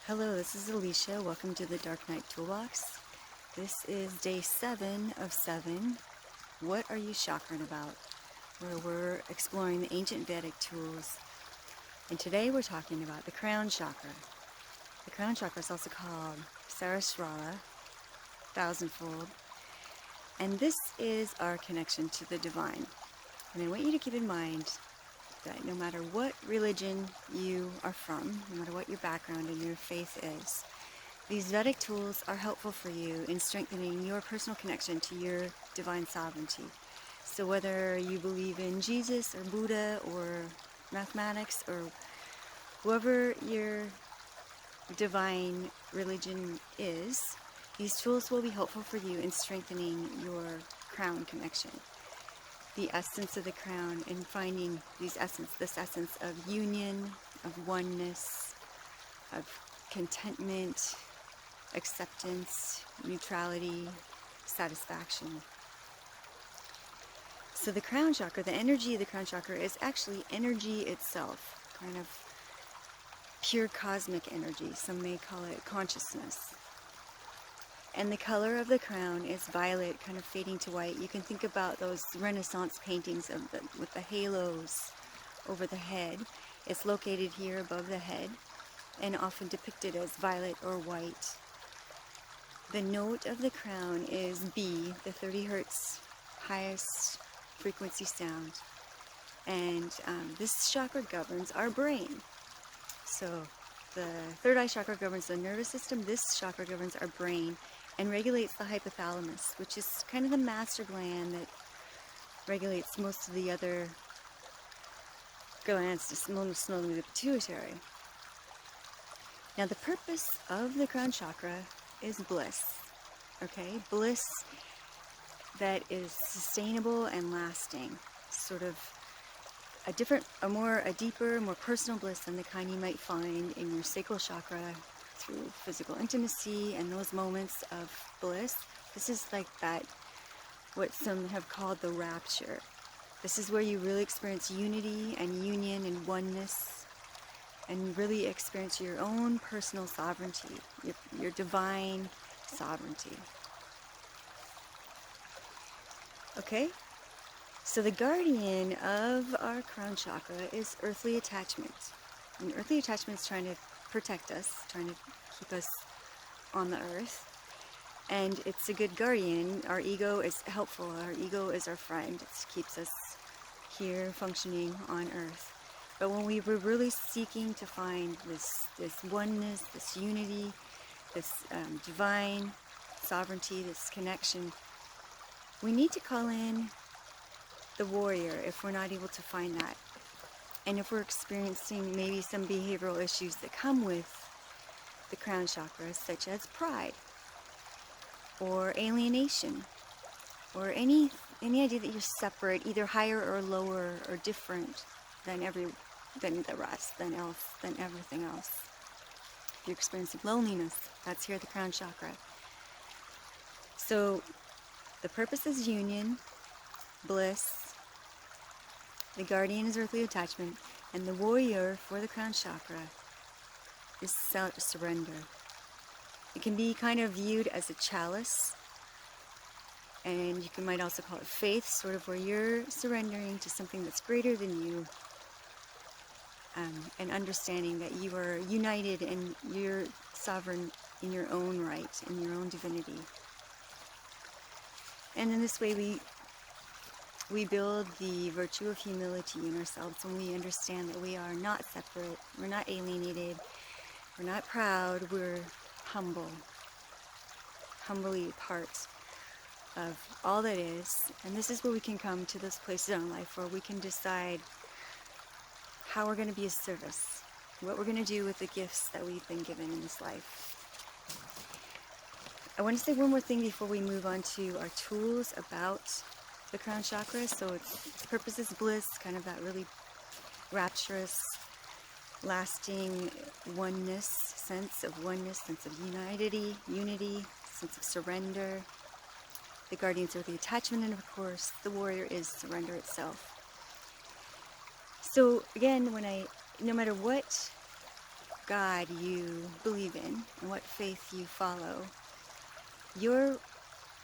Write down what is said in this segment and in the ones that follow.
Hello, this is Alicia. Welcome to the Dark Night Toolbox. This is day 7 of 7. What are you chakran about? Where we're exploring the ancient Vedic tools. And today we're talking about the crown chakra. The crown chakra is also called Sahasrara, thousandfold. And this is our connection to the divine. And I want you to keep in mind that no matter what religion you are from, no matter what your background and your faith is, these Vedic tools are helpful for you in strengthening your personal connection to your divine sovereignty. So whether you believe in Jesus or Buddha or mathematics or whoever your divine religion is, these tools will be helpful for you in strengthening your crown connection. The essence of the crown and finding this essence of union, of oneness, of contentment, acceptance, neutrality, satisfaction. So the crown chakra, the energy of the crown chakra is actually energy itself, kind of pure cosmic energy. Some may call it consciousness. And the color of the crown is violet, kind of fading to white. You can think about those Renaissance paintings with the halos over the head. It's located here above the head and often depicted as violet or white. The note of the crown is B, the 30 hertz highest frequency sound. And this chakra governs our brain. So the third eye chakra governs the nervous system. This chakra governs our brain and regulates the hypothalamus, which is kind of the master gland that regulates most of the other glands, just most notably the pituitary. Now the purpose of the crown chakra is bliss, okay? Bliss that is sustainable and lasting, sort of a deeper, more personal bliss than the kind you might find in your sacral chakra through physical intimacy and those moments of bliss. This is like that, what some have called the rapture. This is where you really experience unity and union and oneness and really experience your own personal sovereignty, your divine sovereignty. Okay? So the guardian of our crown chakra is earthly attachment. And earthly attachment is trying to protect us, trying to keep us on the earth. And it's a good guardian. Our ego is helpful. Our ego is our friend. It keeps us here functioning on earth. But when we were really seeking to find this oneness, this unity, this divine sovereignty, this connection, we need to call in the warrior if we're not able to find that. And if we're experiencing maybe some behavioral issues that come with the crown chakra, such as pride or alienation or any idea that you're separate, either higher or lower or different than the rest, than everything else. If you're experiencing loneliness, that's here at the crown chakra. So the purpose is union, bliss. The guardian is earthly attachment, and the warrior for the crown chakra is surrender. It can be kind of viewed as a chalice, and you might also call it faith, sort of where you're surrendering to something that's greater than you, and understanding that you are united and you're sovereign in your own right, in your own divinity. And in this way we build the virtue of humility in ourselves when we understand that we are not separate, we're not alienated, we're not proud, we're humble, humbly part of all that is. And this is where we can come to those places in our life where we can decide how we're going to be of service, what we're going to do with the gifts that we've been given in this life. I want to say one more thing before we move on to our tools about the crown chakra. So its purpose is bliss, kind of that really rapturous, lasting oneness, sense of unity, sense of surrender. The guardians are the attachment, and of course the warrior is surrender itself. So again, no matter what God you believe in and what faith you follow.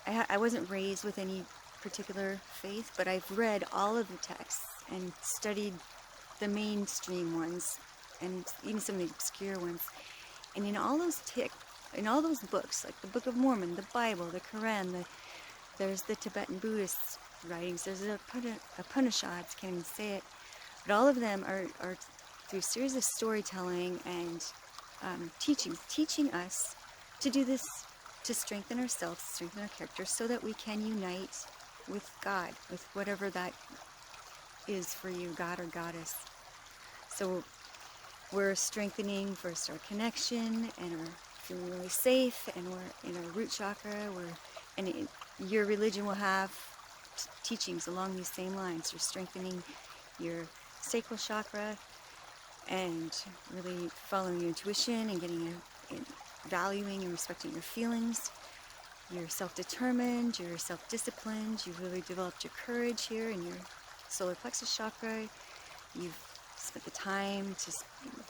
I wasn't raised with any particular faith, but I've read all of the texts and studied the mainstream ones and even some of the obscure ones. And in all those books, like the Book of Mormon, the Bible, the Quran, there's the Tibetan Buddhist writings, there's the Upanishads, can't even say it, but all of them are through a series of storytelling and teaching us to do this, to strengthen ourselves, strengthen our character, so that we can unite with God, with whatever that is for you, God or Goddess. So we're strengthening first our connection, and we're feeling really safe, and we're in our root chakra. Your religion will have teachings along these same lines. You're strengthening your sacral chakra and really following your intuition and valuing and respecting your feelings. You're self-determined, you're self-disciplined, you've really developed your courage here in your solar plexus chakra. You've spent the time to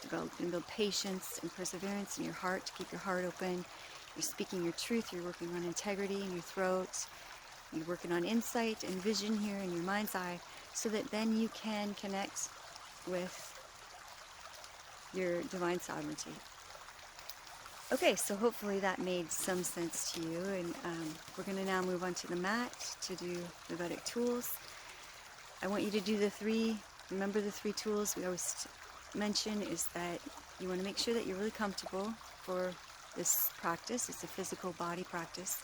develop and build patience and perseverance in your heart, to keep your heart open. You're speaking your truth, you're working on integrity in your throat, you're working on insight and vision here in your mind's eye, so that then you can connect with your divine sovereignty. Okay, so hopefully that made some sense to you, and we're going to now move on to the mat to do the Vedic tools. I want you to do remember the three tools we always mention, is that you want to make sure that you're really comfortable for this practice. It's a physical body practice.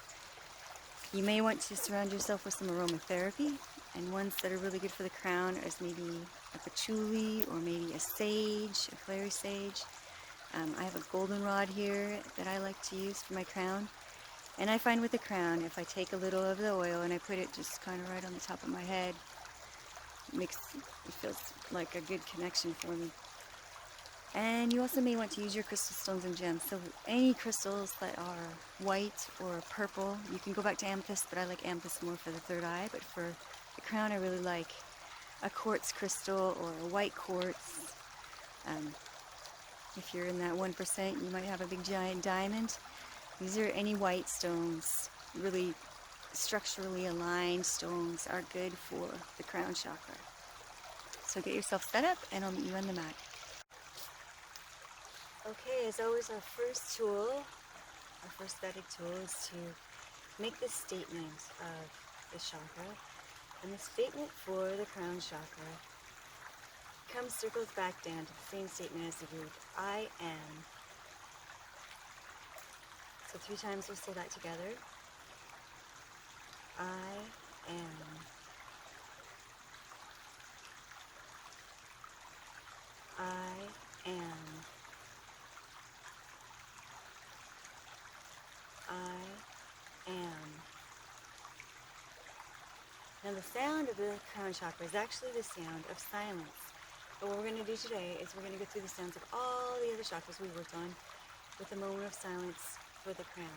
You may want to surround yourself with some aromatherapy, and ones that are really good for the crown is maybe a patchouli or maybe a sage, a clary sage. I have a goldenrod here that I like to use for my crown. And I find with the crown, if I take a little of the oil and I put it just kind of right on the top of my head, it feels like a good connection for me. And you also may want to use your crystal stones and gems. So any crystals that are white or purple, you can go back to amethyst, but I like amethyst more for the third eye. But for the crown, I really like a quartz crystal or a white quartz. If you're in that 1%, you might have a big giant diamond. These are any white stones, really structurally aligned stones, are good for the crown chakra. So get yourself set up, and I'll meet you on the mat. Okay, as always, our first Vedic tool is to make this statement of the chakra. And the statement for the crown chakra circles back down to the same statement as the root, I am. So 3 times we'll say that together. I am. I am. I am. Now the sound of the crown chakra is actually the sound of silence. But what we're going to do today is we're going to go through the sounds of all the other chakras we worked on with a moment of silence for the crown.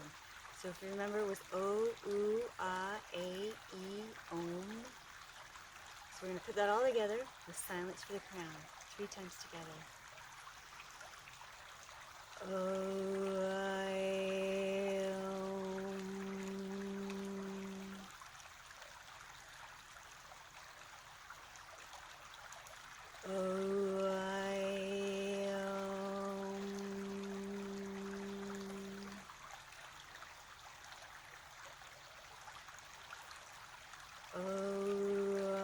So if you remember, it was O, U, A, E, Om. So we're going to put that all together with silence for the crown, 3 times together. O, I, Om. O, I, Om. O, I,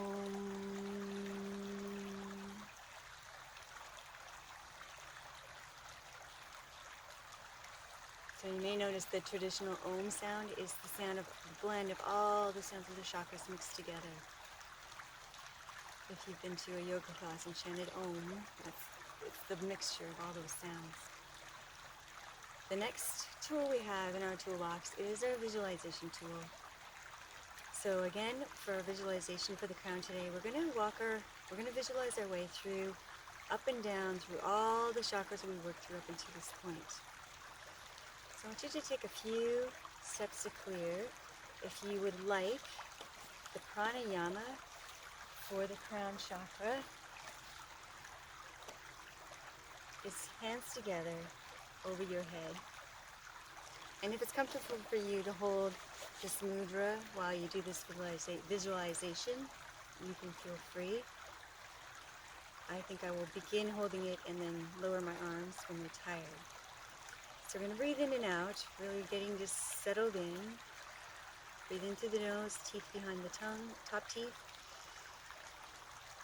Om. So you may notice the traditional Om sound is the sound of the blend of all the sounds of the chakras mixed together. If you've been to a yoga class and chanted Om, it's the mixture of all those sounds. The next tool we have in our toolbox is our visualization tool. So again, for our visualization for the crown today, we're going to visualize our way through, up and down, through all the chakras we worked through up until this point. So I want you to take a few steps to clear. If you would like the pranayama for the crown chakra, is hands together over your head. And if it's comfortable for you to hold this mudra while you do this visualization, you can feel free. I think I will begin holding it and then lower my arms when you're tired. So we're going to breathe in and out, really getting just settled in. Breathe in through the nose, teeth behind the tongue, top teeth.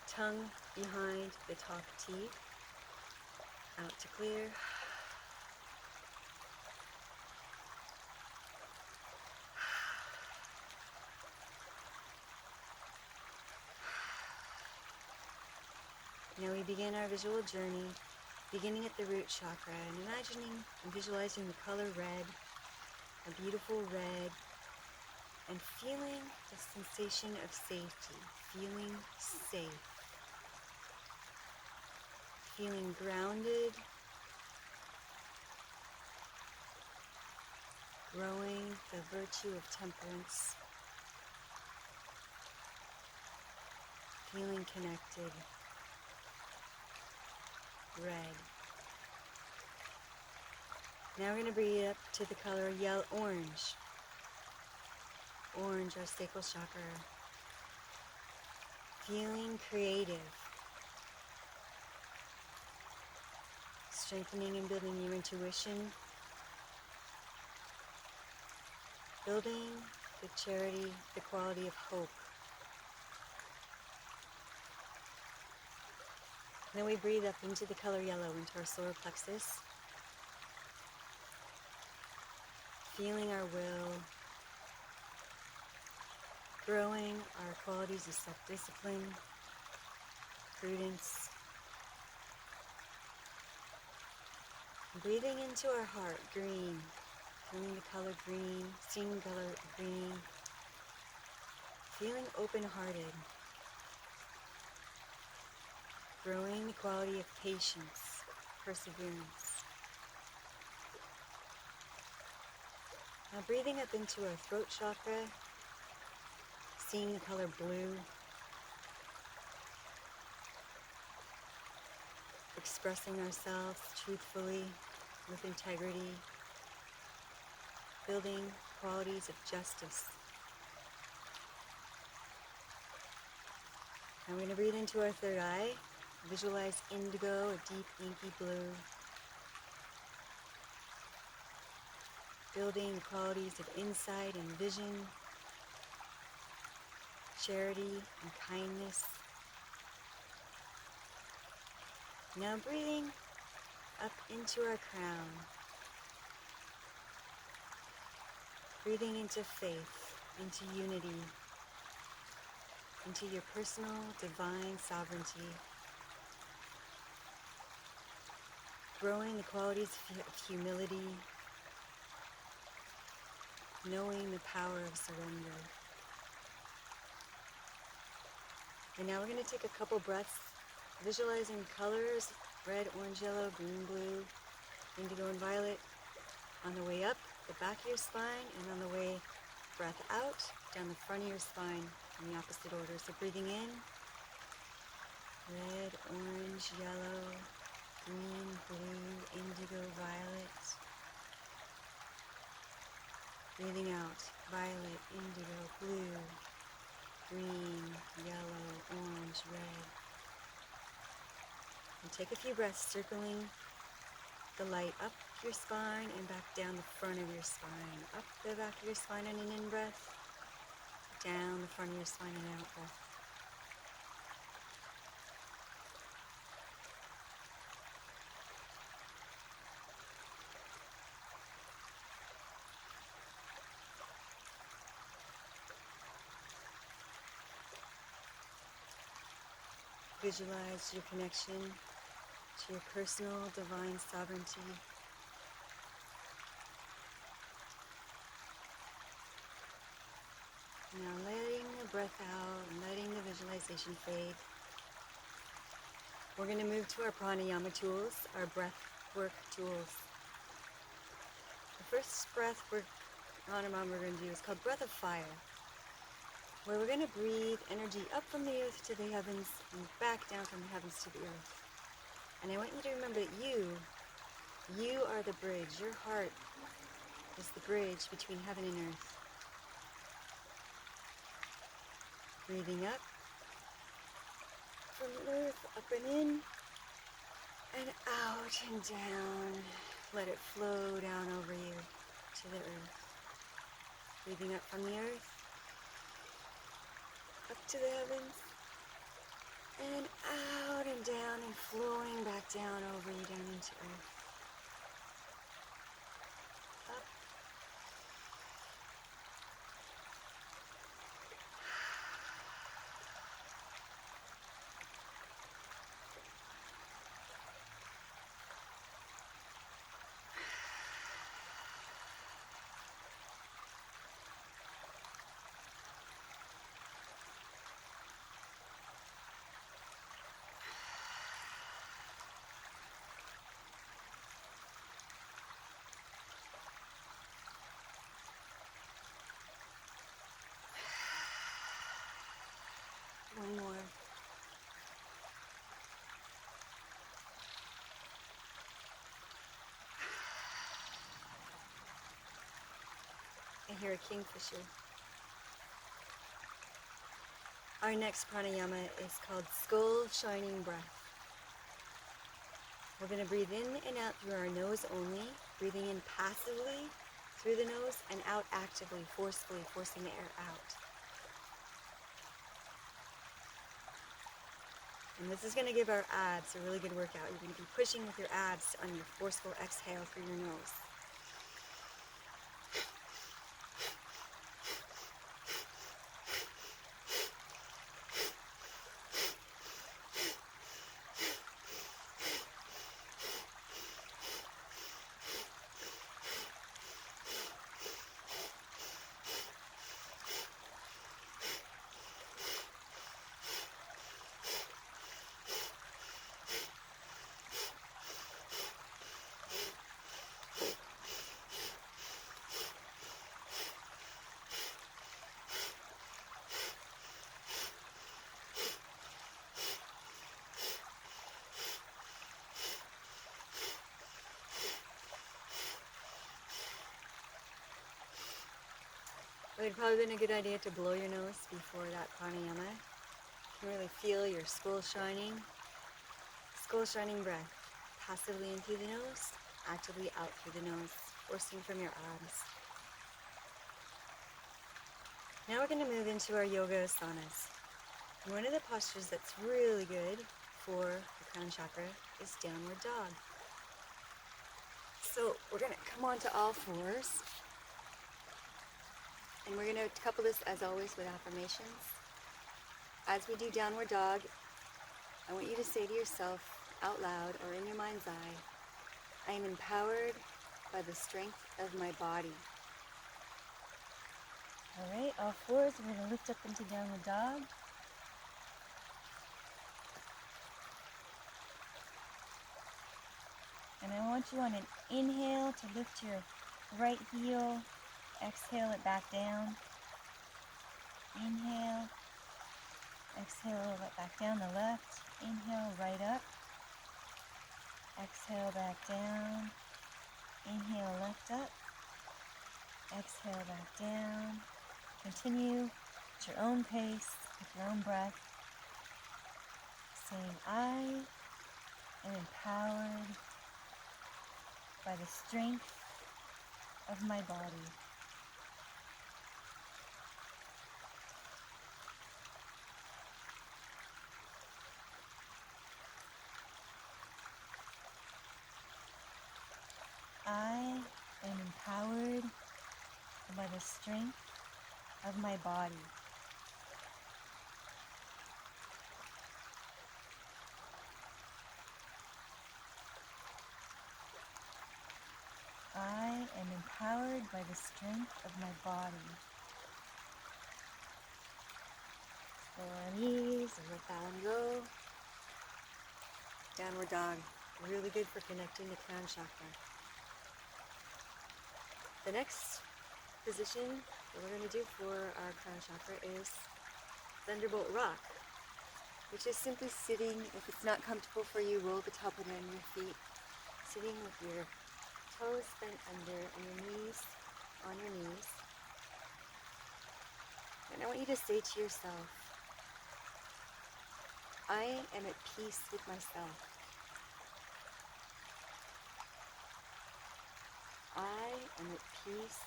Tongue behind the top teeth. Out to clear. Now we begin our visual journey, beginning at the root chakra and imagining and visualizing the color red, a beautiful red, and feeling the sensation of safety, feeling safe, feeling grounded, growing the virtue of temperance, feeling connected, red. Now we're going to breathe up to the color yellow, orange. Orange, our sacral chakra. Feeling creative. Strengthening and building your intuition. Building the charity, the quality of hope. Then we breathe up into the color yellow, into our solar plexus. Feeling our will. Growing our qualities of self-discipline, prudence. Breathing into our heart, green. Feeling the color green, seeing the color green. Feeling open-hearted. Growing the quality of patience, perseverance. Now breathing up into our throat chakra, seeing the color blue. Expressing ourselves truthfully, with integrity. Building qualities of justice. Now we're going to breathe into our third eye. Visualize indigo, a deep inky blue. Building the qualities of insight and vision, charity and kindness. Now breathing up into our crown. Breathing into faith, into unity, into your personal divine sovereignty. Growing the qualities of humility, knowing the power of surrender. And now we're going to take a couple breaths, visualizing colors, red, orange, yellow, green, blue, indigo, and violet, on the way up, the back of your spine, and on the way, breath out, down the front of your spine, in the opposite order. So breathing in, red, orange, yellow, green, blue, indigo, violet. Breathing out, violet, indigo, blue, green, yellow, orange, red. And take a few breaths, circling the light up your spine and back down the front of your spine. Up the back of your spine on an in-breath, down the front of your spine on an out-breath. Visualize your connection to your personal divine sovereignty. Now letting the breath out and letting the visualization fade. We're going to move to our pranayama tools, our breath work tools. The first breath pranayama we're going to do is called breath of fire, where we're going to breathe energy up from the earth to the heavens and back down from the heavens to the earth. And I want you to remember that you are the bridge. Your heart is the bridge between heaven and earth. Breathing up from earth, up and in, and out and down. Let it flow down over you to the earth. Breathing up from the earth, up to the heavens, and out and down and flowing back down over you down into earth. Up. One more. I hear a kingfisher. Our next pranayama is called skull shining breath. We're going to breathe in and out through our nose only, breathing in passively through the nose and out actively, forcefully, forcing the air out. And this is going to give our abs a really good workout. You're going to be pushing with your abs on your forceful exhale through your nose. It would probably been a good idea to blow your nose before that pranayama. You can really feel your skull shining breath. Passively in through the nose, actively out through the nose, forcing from your abs. Now we're going to move into our yoga asanas. And one of the postures that's really good for the crown chakra is downward dog. So we're going to come onto all fours. And we're going to couple this, as always, with affirmations. As we do downward dog, I want you to say to yourself out loud or in your mind's eye, I am empowered by the strength of my body. All right, all fours, we're going to lift up into downward dog. And I want you on an inhale to lift your right heel. Exhale it back down. Inhale. Exhale it back down the left. Inhale right up. Exhale back down. Inhale left up. Exhale back down. Continue at your own pace, with your own breath. Saying, I am empowered by the strength of my body. I am empowered by the strength of my body. I am empowered by the strength of my body. Go on ease and let that one go. Downward dog, really good for connecting the crown chakra. The next position that we're going to do for our crown chakra is Thunderbolt Rock. which is simply sitting. If it's not comfortable for you, roll the top of it on your feet. Sitting with your toes bent under and your knees on your knees. And I want you to say to yourself, I am at peace with myself. I am at peace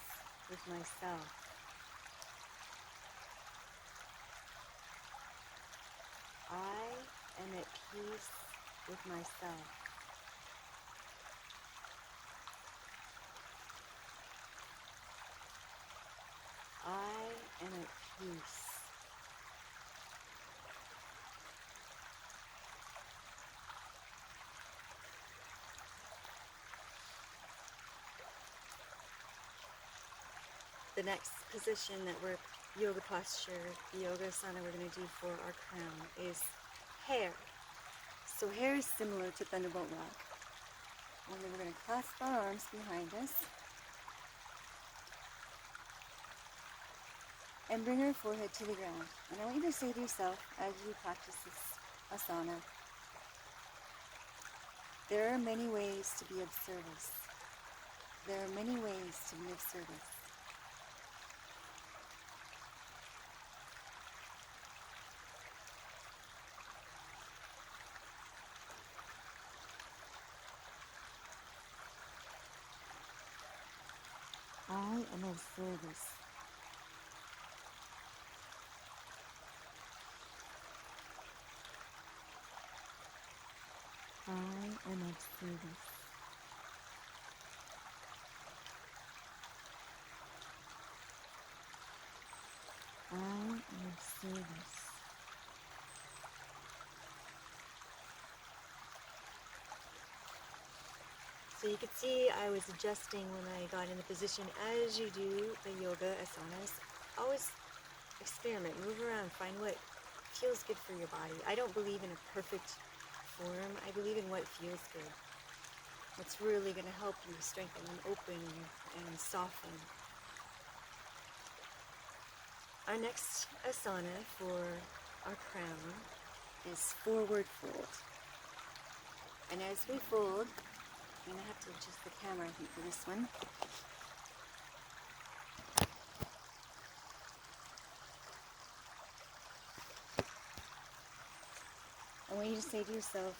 with myself. I am at peace with myself. I am at peace. The next position that we're yoga posture, the yoga asana we're going to do for our crown is hare. So hare is similar to Thunderbolt Rock. And then we're going to clasp our arms behind us and bring our forehead to the ground. And I want you to say to yourself as you practice this asana, there are many ways to be of service. There are many ways to be of service. I am of service. I am of service. I am of service. So you could see I was adjusting when I got in the position. As you do the yoga asanas, always experiment, move around, find what feels good for your body. I don't believe in a perfect form. I believe in what feels good. What's really going to help you strengthen and open and soften. Our next asana for our crown is forward fold. And as we fold, I'm going to have to adjust the camera, I think, for this one. I want you to say to yourself,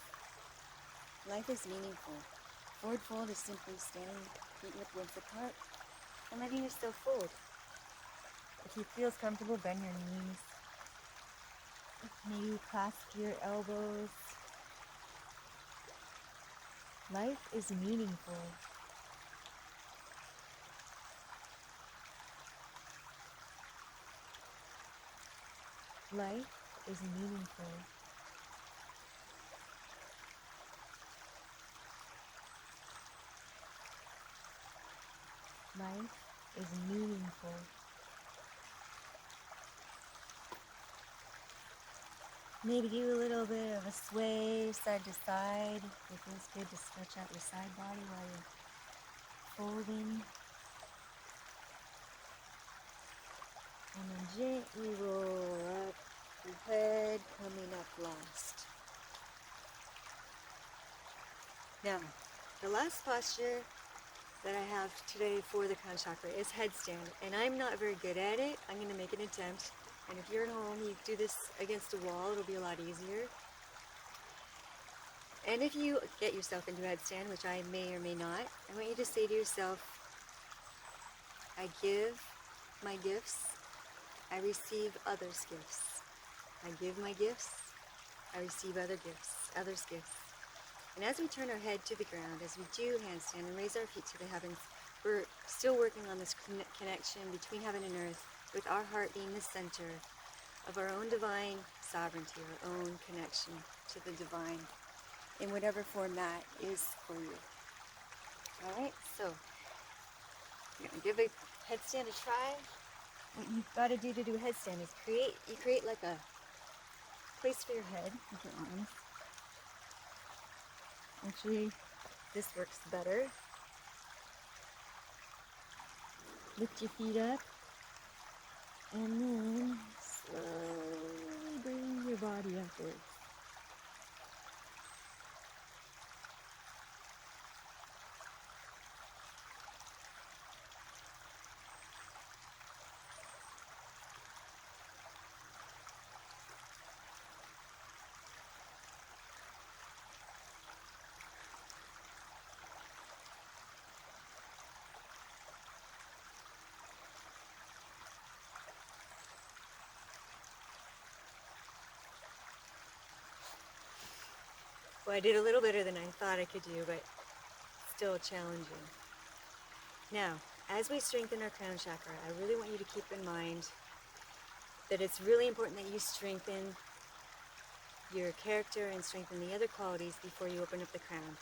life is meaningful. Forward fold is simply standing feet width widths apart and letting yourself fold. If you feel comfortable, bend your knees. Maybe clasp your elbows. Life is meaningful. Life is meaningful. Life is meaningful. Maybe do a little bit of a sway side to side. It feels good to stretch out your side body while you're folding. And then gently roll up your head, coming up last. Now, the last posture that I have today for the crown chakra is headstand. And I'm not very good at it. I'm going to make an attempt. And if you're at home, you do this against a wall, it'll be a lot easier. And if you get yourself into headstand, which I may or may not, I want you to say to yourself, I give my gifts, I receive others' gifts. I give my gifts, I receive others' gifts. And as we turn our head to the ground, as we do handstand and raise our feet to the heavens, we're still working on this connection between heaven and earth, with our heart being the center of our own divine sovereignty, our own connection to the divine, in whatever form that is for you. Alright, so I'm going to give a headstand a try. What you've got to do a headstand is create like a place for your head with your arms. Actually, this works better. Lift your feet up, and then slowly bring your body upwards. Well, I did a little better than I thought I could do, but still challenging. Now, as we strengthen our crown chakra, I really want you to keep in mind that it's really important that you strengthen your character and strengthen the other qualities before you open up the crown.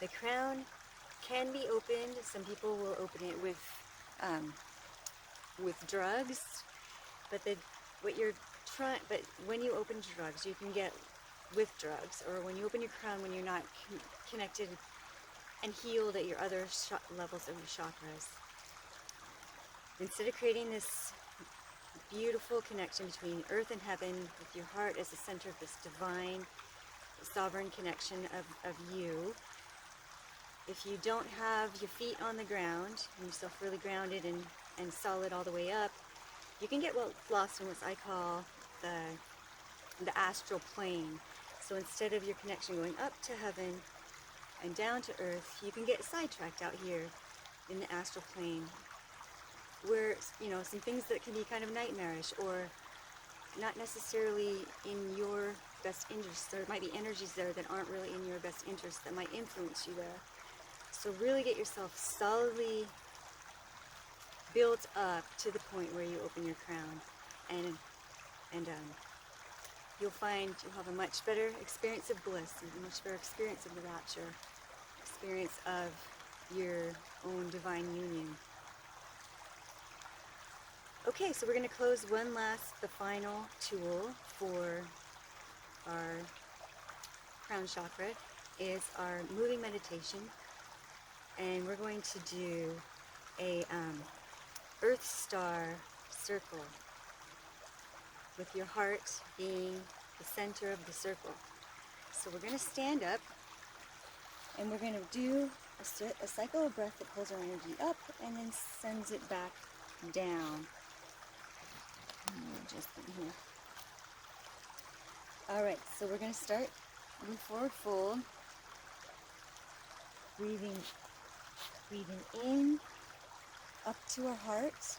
The crown can be opened. Some people will open it with drugs, but but when you open drugs, you can get with drugs, or when you open your crown when you're not connected and healed at your other levels of your chakras. Instead of creating this beautiful connection between earth and heaven, with your heart as the center of this divine, sovereign connection of you, if you don't have your feet on the ground and yourself really grounded and solid all the way up, you can get lost in what I call the astral plane. So instead of your connection going up to heaven and down to earth, you can get sidetracked out here in the astral plane, where, you know, some things that can be kind of nightmarish or not necessarily in your best interest. There might be energies there that aren't really in your best interest that might influence you there. So really get yourself solidly built up to the point where you open your crown, and you'll find you'll have a much better experience of bliss, a much better experience of the rapture, experience of your own divine union. Okay, so we're going to close the final tool for our crown chakra is our moving meditation, and we're going to do a Earth Star circle, with your heart being the center of the circle. So we're going to stand up, and we're going to do a cycle of breath that pulls our energy up and then sends it back down. Just in here. All right, so we're going to start in forward fold, breathing in up to our heart,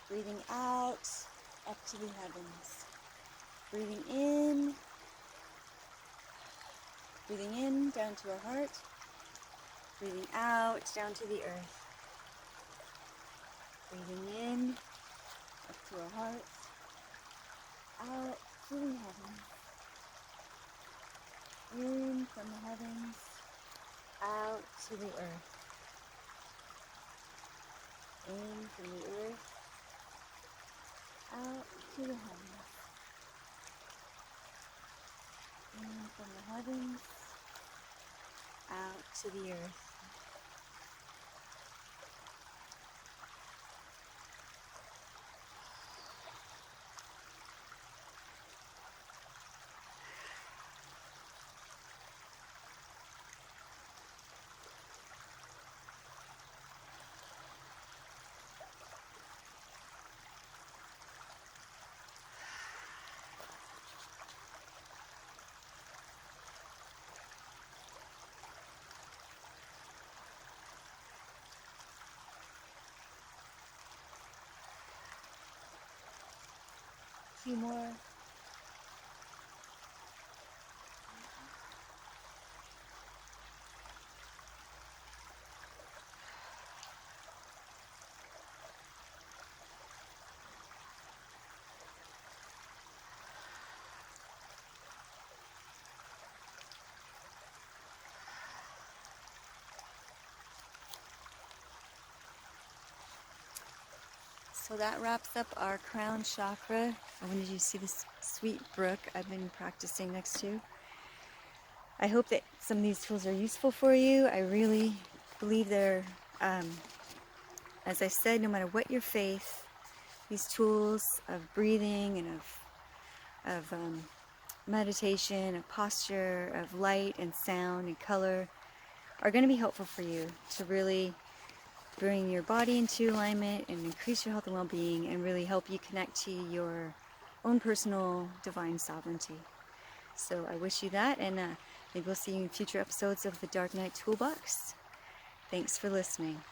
breathing out up to the heavens, breathing in down to our heart, breathing out down to the earth. Breathing in, up to our hearts, out to the heavens. In from the heavens, out to the earth. In from the earth, out to the heavens. In from the heavens, out to the earth. A few more. So that wraps up our crown chakra. I wanted you to see this sweet brook I've been practicing next to. I hope that some of these tools are useful for you. I really believe they're, as I said, no matter what your faith, these tools of breathing and of meditation, of posture, of light and sound and color are going to be helpful for you to really bring your body into alignment and increase your health and well-being, and really help you connect to your own personal divine sovereignty. So I wish you that, and maybe we'll see you in future episodes of the Dark Night Toolbox. Thanks for listening.